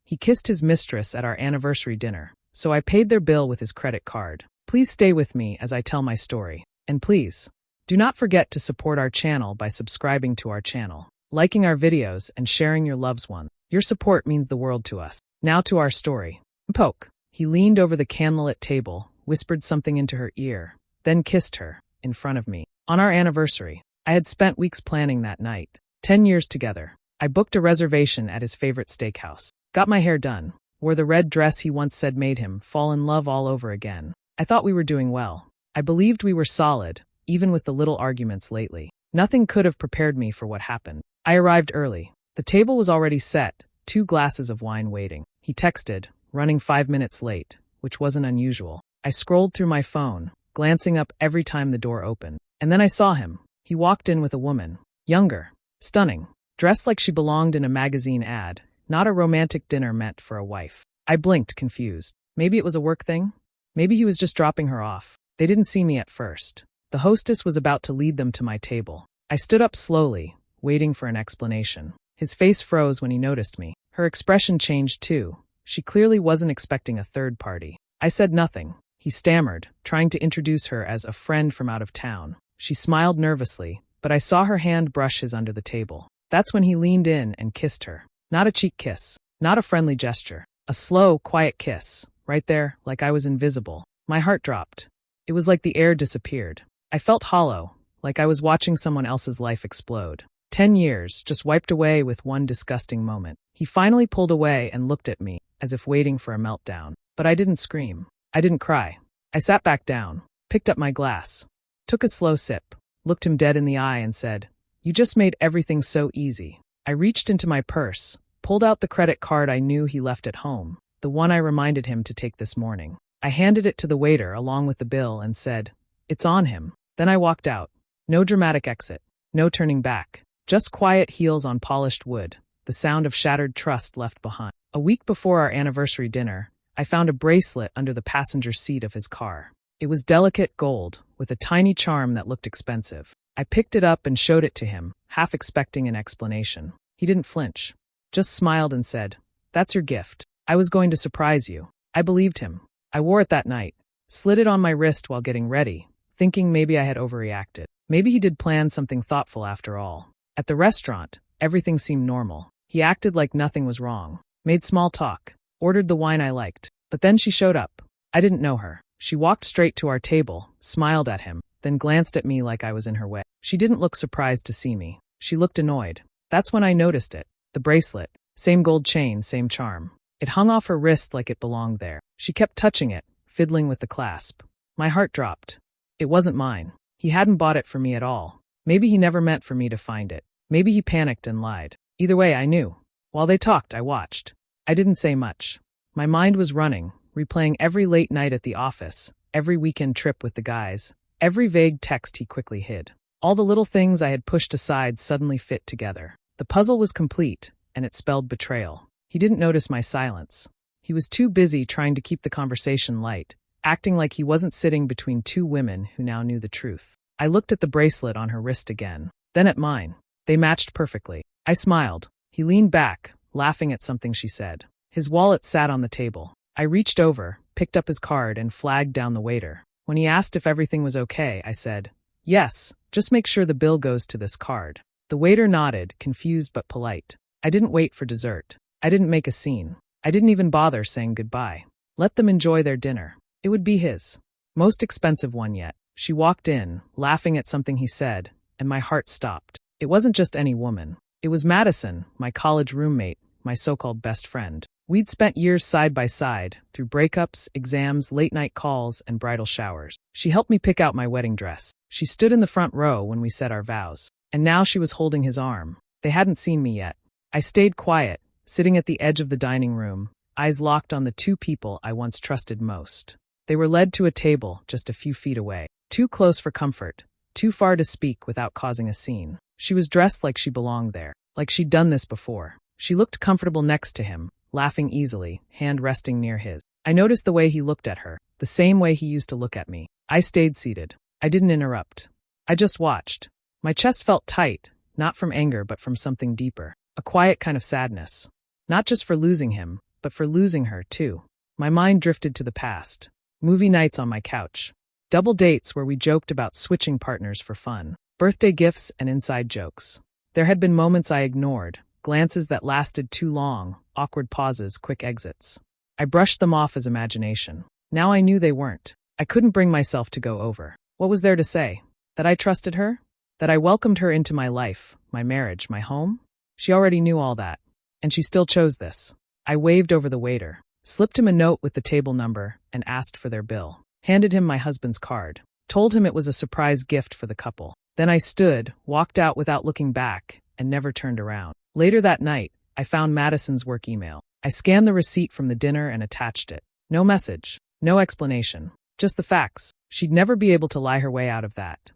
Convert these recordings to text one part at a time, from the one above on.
He kissed his mistress at our anniversary dinner, so I paid their bill with his credit card. Please stay with me as I tell my story. And please, do not forget to support our channel by subscribing to our channel, liking our videos, and sharing your loved one. Your support means the world to us. Now to our story. Poke. He leaned over the candlelit table, whispered something into her ear, then kissed her, in front of me. On our anniversary, I had spent weeks planning that night. 10 years together. I booked a reservation at his favorite steakhouse. Got my hair done. Wore the red dress he once said made him fall in love all over again. I thought we were doing well. I believed we were solid, even with the little arguments lately. Nothing could have prepared me for what happened. I arrived early. The table was already set, 2 glasses of wine waiting. He texted, running 5 minutes late, which wasn't unusual. I scrolled through my phone, glancing up every time the door opened. And then I saw him. He walked in with a woman. Younger. Stunning. Dressed like she belonged in a magazine ad, not a romantic dinner meant for a wife. I blinked, confused. Maybe it was a work thing? Maybe he was just dropping her off. They didn't see me at first. The hostess was about to lead them to my table. I stood up slowly, waiting for an explanation. His face froze when he noticed me. Her expression changed too. She clearly wasn't expecting a third party. I said nothing. He stammered, trying to introduce her as a friend from out of town. She smiled nervously, but I saw her hand brush his under the table. That's when he leaned in and kissed her. Not a cheek kiss, not a friendly gesture. A slow, quiet kiss, right there, like I was invisible. My heart dropped. It was like the air disappeared. I felt hollow, like I was watching someone else's life explode. 10 years just wiped away with one disgusting moment. He finally pulled away and looked at me, as if waiting for a meltdown. But I didn't scream. I didn't cry. I sat back down, picked up my glass, took a slow sip, looked him dead in the eye and said, "You just made everything so easy." I reached into my purse, pulled out the credit card I knew he left at home, the one I reminded him to take this morning. I handed it to the waiter along with the bill and said, "It's on him." Then I walked out. No dramatic exit. No turning back. Just quiet heels on polished wood, the sound of shattered trust left behind. A week before our anniversary dinner, I found a bracelet under the passenger seat of his car. It was delicate gold, with a tiny charm that looked expensive. I picked it up and showed it to him, half expecting an explanation. He didn't flinch, just smiled and said, "That's your gift. I was going to surprise you." I believed him. I wore it that night, slid it on my wrist while getting ready, thinking maybe I had overreacted. Maybe he did plan something thoughtful after all. At the restaurant, everything seemed normal. He acted like nothing was wrong, made small talk, ordered the wine I liked. But then she showed up. I didn't know her. She walked straight to our table, smiled at him, then glanced at me like I was in her way. She didn't look surprised to see me. She looked annoyed. That's when I noticed it. The bracelet. Same gold chain, same charm. It hung off her wrist like it belonged there. She kept touching it, fiddling with the clasp. My heart dropped. It wasn't mine. He hadn't bought it for me at all. Maybe he never meant for me to find it. Maybe he panicked and lied. Either way, I knew. While they talked, I watched. I didn't say much. My mind was running, replaying every late night at the office, every weekend trip with the guys, every vague text he quickly hid. All the little things I had pushed aside suddenly fit together. The puzzle was complete, and it spelled betrayal. He didn't notice my silence. He was too busy trying to keep the conversation light, acting like he wasn't sitting between 2 women who now knew the truth. I looked at the bracelet on her wrist again, then at mine. They matched perfectly. I smiled. He leaned back, laughing at something she said. His wallet sat on the table. I reached over, picked up his card, and flagged down the waiter. When he asked if everything was okay, I said, "Yes, just make sure the bill goes to this card." The waiter nodded, confused but polite. I didn't wait for dessert. I didn't make a scene. I didn't even bother saying goodbye. Let them enjoy their dinner. It would be his. Most expensive one yet. She walked in, laughing at something he said, and my heart stopped. It wasn't just any woman. It was Madison, my college roommate, my so-called best friend. We'd spent years side by side, through breakups, exams, late-night calls, and bridal showers. She helped me pick out my wedding dress. She stood in the front row when we said our vows. And now she was holding his arm. They hadn't seen me yet. I stayed quiet, sitting at the edge of the dining room, eyes locked on the 2 people I once trusted most. They were led to a table just a few feet away. Too close for comfort, too far to speak without causing a scene. She was dressed like she belonged there, like she'd done this before. She looked comfortable next to him, laughing easily, hand resting near his. I noticed the way he looked at her, the same way he used to look at me. I stayed seated. I didn't interrupt. I just watched. My chest felt tight, not from anger but from something deeper. A quiet kind of sadness. Not just for losing him, but for losing her, too. My mind drifted to the past. Movie nights on my couch. Double dates where we joked about switching partners for fun. Birthday gifts and inside jokes. There had been moments I ignored, glances that lasted too long, awkward pauses, quick exits. I brushed them off as imagination. Now I knew they weren't. I couldn't bring myself to go over. What was there to say? That I trusted her? That I welcomed her into my life, my marriage, my home? She already knew all that. And she still chose this. I waved over the waiter, slipped him a note with the table number, and asked for their bill. Handed him my husband's card. Told him it was a surprise gift for the couple. Then I stood, walked out without looking back, and never turned around. Later that night, I found Madison's work email. I scanned the receipt from the dinner and attached it. No message, no explanation, just the facts. She'd never be able to lie her way out of that.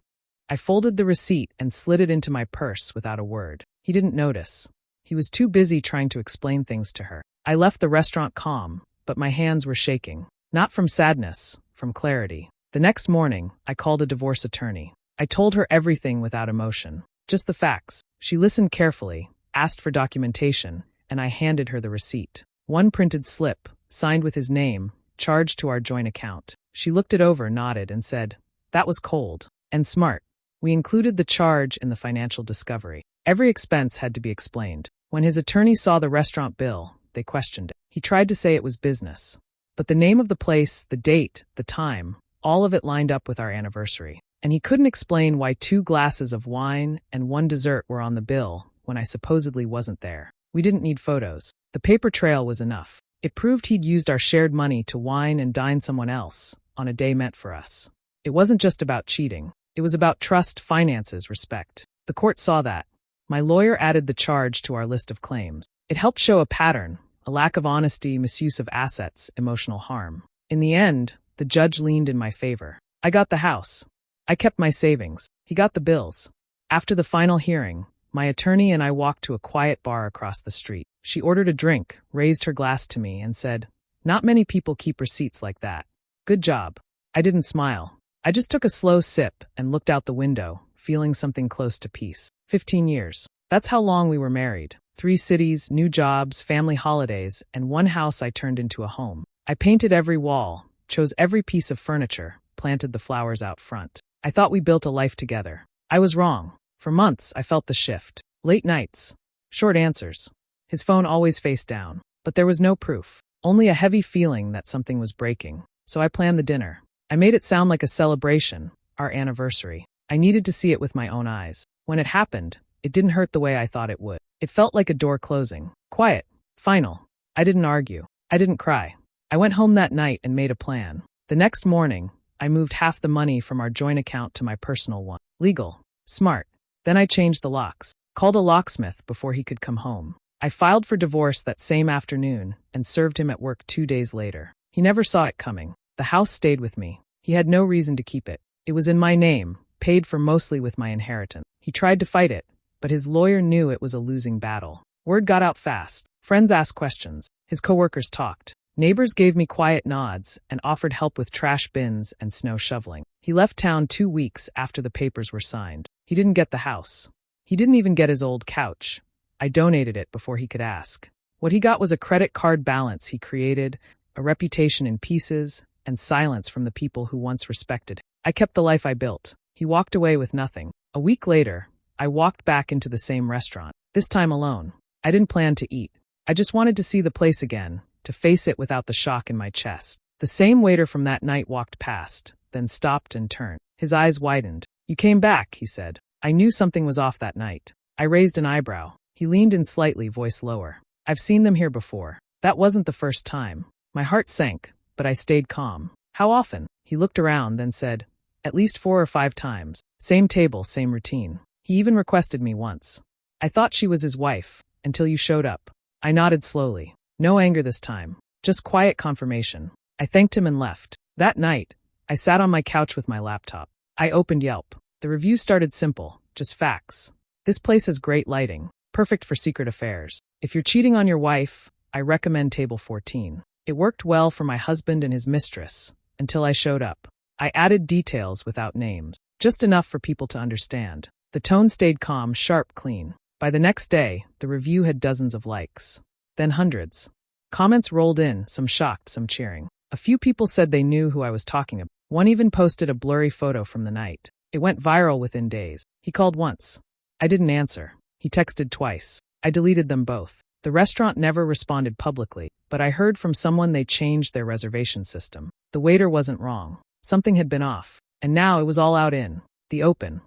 I folded the receipt and slid it into my purse without a word. He didn't notice. He was too busy trying to explain things to her. I left the restaurant calm, but my hands were shaking. Not from sadness, from clarity. The next morning, I called a divorce attorney. I told her everything without emotion. Just the facts. She listened carefully, asked for documentation, and I handed her the receipt. One printed slip, signed with his name, charged to our joint account. She looked it over, nodded, and said, "That was cold and smart." We included the charge in the financial discovery. Every expense had to be explained. When his attorney saw the restaurant bill, they questioned it. He tried to say it was business. But the name of the place, the date, the time, all of it lined up with our anniversary. And he couldn't explain why 2 glasses of wine and 1 dessert were on the bill when I supposedly wasn't there. We didn't need photos. The paper trail was enough. It proved he'd used our shared money to wine and dine someone else on a day meant for us. It wasn't just about cheating. It was about trust, finances, respect. The court saw that. My lawyer added the charge to our list of claims. It helped show a pattern, a lack of honesty, misuse of assets, emotional harm. In the end, the judge leaned in my favor. I got the house. I kept my savings. He got the bills. After the final hearing, my attorney and I walked to a quiet bar across the street. She ordered a drink, raised her glass to me, and said, "Not many people keep receipts like that. Good job." I didn't smile. I just took a slow sip and looked out the window, feeling something close to peace. 15 years. That's how long we were married. 3 cities, new jobs, family holidays, and one house I turned into a home. I painted every wall, chose every piece of furniture, planted the flowers out front. I thought we built a life together. I was wrong. For months, I felt the shift. Late nights. Short answers. His phone always face down. But there was no proof. Only a heavy feeling that something was breaking. So I planned the dinner. I made it sound like a celebration, our anniversary. I needed to see it with my own eyes. When it happened, it didn't hurt the way I thought it would. It felt like a door closing. Quiet. Final. I didn't argue. I didn't cry. I went home that night and made a plan. The next morning, I moved half the money from our joint account to my personal one. Legal. Smart. Then I changed the locks. Called a locksmith before he could come home. I filed for divorce that same afternoon and served him at work 2 days later. He never saw it coming. The house stayed with me. He had no reason to keep it. It was in my name, paid for mostly with my inheritance. He tried to fight it, but his lawyer knew it was a losing battle. Word got out fast. Friends asked questions. His coworkers talked. Neighbors gave me quiet nods and offered help with trash bins and snow shoveling. He left town 2 weeks after the papers were signed. He didn't get the house. He didn't even get his old couch. I donated it before he could ask. What he got was a credit card balance he created, a reputation in pieces, and silence from the people who once respected him. I kept the life I built. He walked away with nothing. A week later, I walked back into the same restaurant, this time alone. I didn't plan to eat. I just wanted to see the place again, to face it without the shock in my chest. The same waiter from that night walked past, then stopped and turned. His eyes widened. "You came back," he said. I knew something was off that night. I raised an eyebrow. He leaned in slightly, voice lower. "I've seen them here before. That wasn't the first time." My heart sank, but I stayed calm. "How often?" He looked around, then said, "At least 4 or 5 times. Same table, same routine. He even requested me once. I thought she was his wife, until you showed up." I nodded slowly. No anger this time, just quiet confirmation. I thanked him and left. That night, I sat on my couch with my laptop. I opened Yelp. The review started simple, just facts. "This place has great lighting, perfect for secret affairs. If you're cheating on your wife, I recommend table 14. It worked well for my husband and his mistress, until I showed up. I added details without names, just enough for people to understand. The tone stayed calm, sharp, clean. By the next day, the review had dozens of likes. Then hundreds. Comments rolled in, some shocked, some cheering. A few people said they knew who I was talking about. One even posted a blurry photo from the night. It went viral within days. He called once. I didn't answer. He texted twice. I deleted them both. The restaurant never responded publicly, but I heard from someone they changed their reservation system. The waiter wasn't wrong. Something had been off. And now it was all out in the open.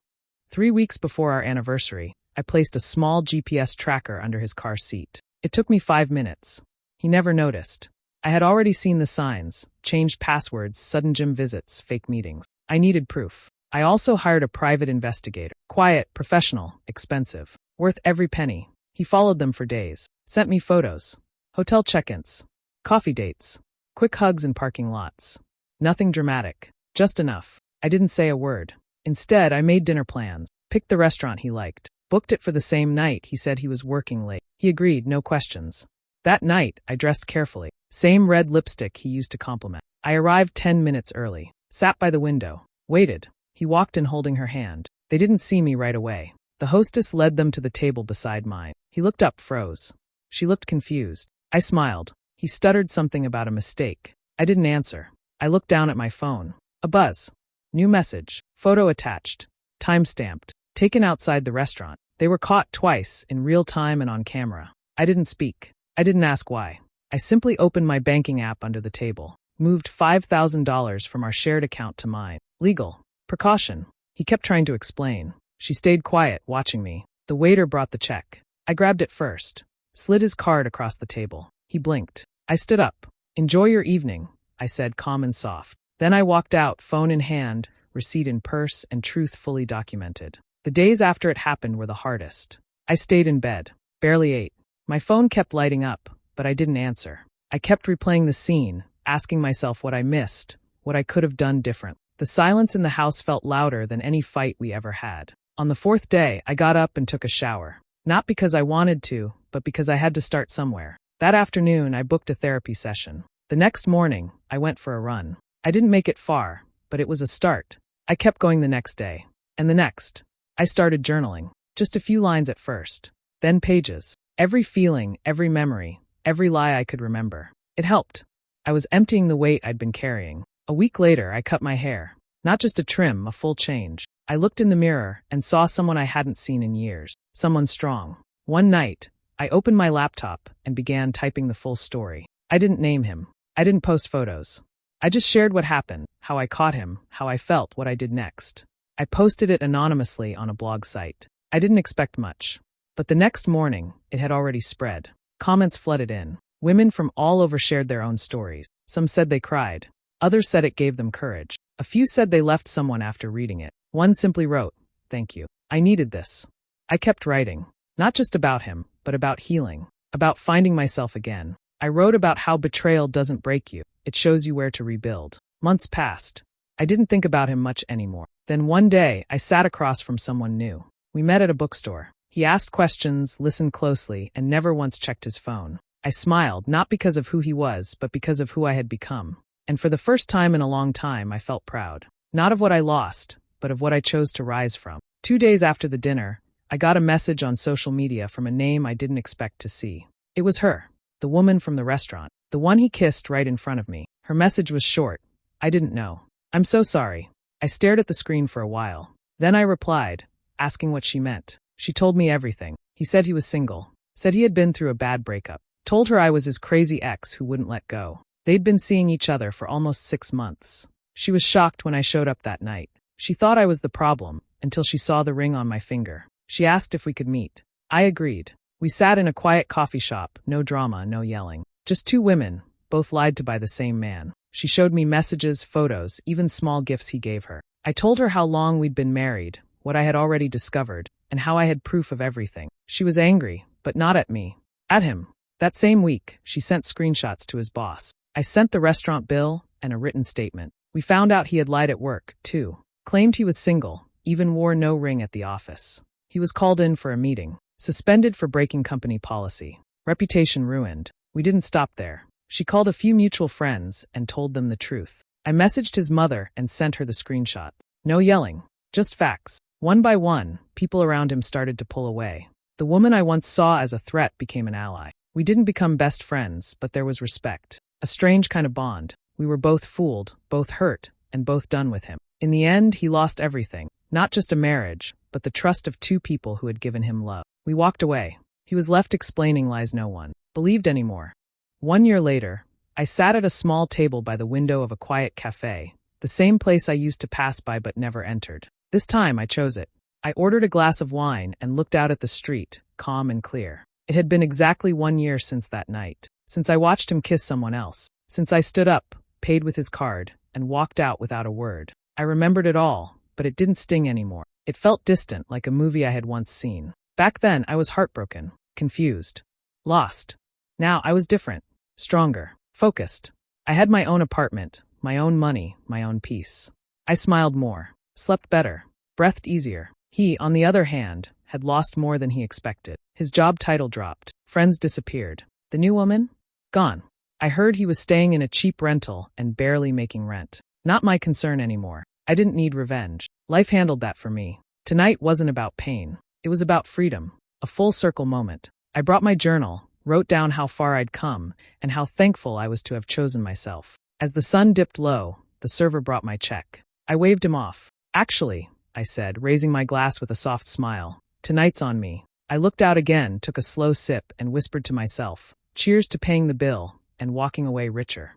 3 weeks before our anniversary, I placed a small GPS tracker under his car seat. It took me 5 minutes. He never noticed. I had already seen the signs, changed passwords, sudden gym visits, fake meetings. I needed proof. I also hired a private investigator. Quiet, professional, expensive. Worth every penny. He followed them for days. Sent me photos. Hotel check-ins. Coffee dates. Quick hugs in parking lots. Nothing dramatic. Just enough. I didn't say a word. Instead, I made dinner plans. Picked the restaurant he liked. Booked it for the same night he said he was working late. He agreed, no questions. That night, I dressed carefully. Same red lipstick he used to compliment. I arrived 10 minutes early. Sat by the window. Waited. He walked in holding her hand. They didn't see me right away. The hostess led them to the table beside mine. He looked up, froze. She looked confused. I smiled. He stuttered something about a mistake. I didn't answer. I looked down at my phone. A buzz. New message. Photo attached. Time-stamped. Taken outside the restaurant. They were caught twice, in real time and on camera. I didn't speak. I didn't ask why. I simply opened my banking app under the table. Moved $5,000 from our shared account to mine. Legal. Precaution. He kept trying to explain. She stayed quiet, watching me. The waiter brought the check. I grabbed it first. Slid his card across the table. He blinked. I stood up. Enjoy your evening, I said, calm and soft. Then I walked out, phone in hand, receipt in purse, and truth fully documented. The days after it happened were the hardest. I stayed in bed. Barely ate. My phone kept lighting up, but I didn't answer. I kept replaying the scene, asking myself what I missed, what I could have done different. The silence in the house felt louder than any fight we ever had. On the 4th day, I got up and took a shower. Not because I wanted to, but because I had to start somewhere. That afternoon, I booked a therapy session. The next morning, I went for a run. I didn't make it far, but it was a start. I kept going the next day. And the next. I started journaling. Just a few lines at first. Then pages. Every feeling, every memory, every lie I could remember. It helped. I was emptying the weight I'd been carrying. A week later, I cut my hair. Not just a trim, a full change. I looked in the mirror and saw someone I hadn't seen in years. Someone strong. One night, I opened my laptop and began typing the full story. I didn't name him. I didn't post photos. I just shared what happened, how I caught him, how I felt, what I did next. I posted it anonymously on a blog site. I didn't expect much. But the next morning, it had already spread. Comments flooded in. Women from all over shared their own stories. Some said they cried. Others said it gave them courage. A few said they left someone after reading it. One simply wrote, "Thank you. I needed this." I kept writing. Not just about him, but about healing. About finding myself again. I wrote about how betrayal doesn't break you. It shows you where to rebuild. Months passed. I didn't think about him much anymore. Then one day, I sat across from someone new. We met at a bookstore. He asked questions, listened closely, and never once checked his phone. I smiled, not because of who he was, but because of who I had become. And for the first time in a long time, I felt proud. Not of what I lost, but of what I chose to rise from. 2 days after the dinner, I got a message on social media from a name I didn't expect to see. It was her, the woman from the restaurant, the one he kissed right in front of me. Her message was short. I didn't know. "I'm so sorry." I stared at the screen for a while. Then I replied, asking what she meant. She told me everything. He said he was single. Said he had been through a bad breakup. Told her I was his crazy ex who wouldn't let go. They'd been seeing each other for almost 6 months. She was shocked when I showed up that night. She thought I was the problem, until she saw the ring on my finger. She asked if we could meet. I agreed. We sat in a quiet coffee shop, no drama, no yelling. Just 2 women, both lied to by the same man. She showed me messages, photos, even small gifts he gave her. I told her how long we'd been married, what I had already discovered, and how I had proof of everything. She was angry, but not at me. At him. That same week, she sent screenshots to his boss. I sent the restaurant bill and a written statement. We found out he had lied at work, too. Claimed he was single, even wore no ring at the office. He was called in for a meeting. Suspended for breaking company policy. Reputation ruined. We didn't stop there. She called a few mutual friends and told them the truth. I messaged his mother and sent her the screenshot. No yelling. Just facts. One by one, people around him started to pull away. The woman I once saw as a threat became an ally. We didn't become best friends, but there was respect. A strange kind of bond. We were both fooled, both hurt, and both done with him. In the end, he lost everything. Not just a marriage, but the trust of two people who had given him love. We walked away. He was left explaining lies no one believed anymore. 1 year later, I sat at a small table by the window of a quiet cafe, the same place I used to pass by but never entered. This time I chose it. I ordered a glass of wine and looked out at the street, calm and clear. It had been exactly 1 year since that night, since I watched him kiss someone else, since I stood up, paid with his card, and walked out without a word. I remembered it all, but it didn't sting anymore. It felt distant, like a movie I had once seen. Back then, I was heartbroken, confused, lost. Now I was different, stronger, focused. I had my own apartment, my own money, my own peace. I smiled more, slept better, breathed easier. He, on the other hand, had lost more than he expected. His job title dropped. Friends disappeared. The new woman? Gone. I heard he was staying in a cheap rental and barely making rent. Not my concern anymore. I didn't need revenge. Life handled that for me. Tonight wasn't about pain. It was about freedom. A full circle moment. I brought my journal, wrote down how far I'd come, and how thankful I was to have chosen myself. As the sun dipped low, the server brought my check. I waved him off. Actually, I said, raising my glass with a soft smile, tonight's on me. I looked out again, took a slow sip, and whispered to myself, cheers to paying the bill and walking away richer.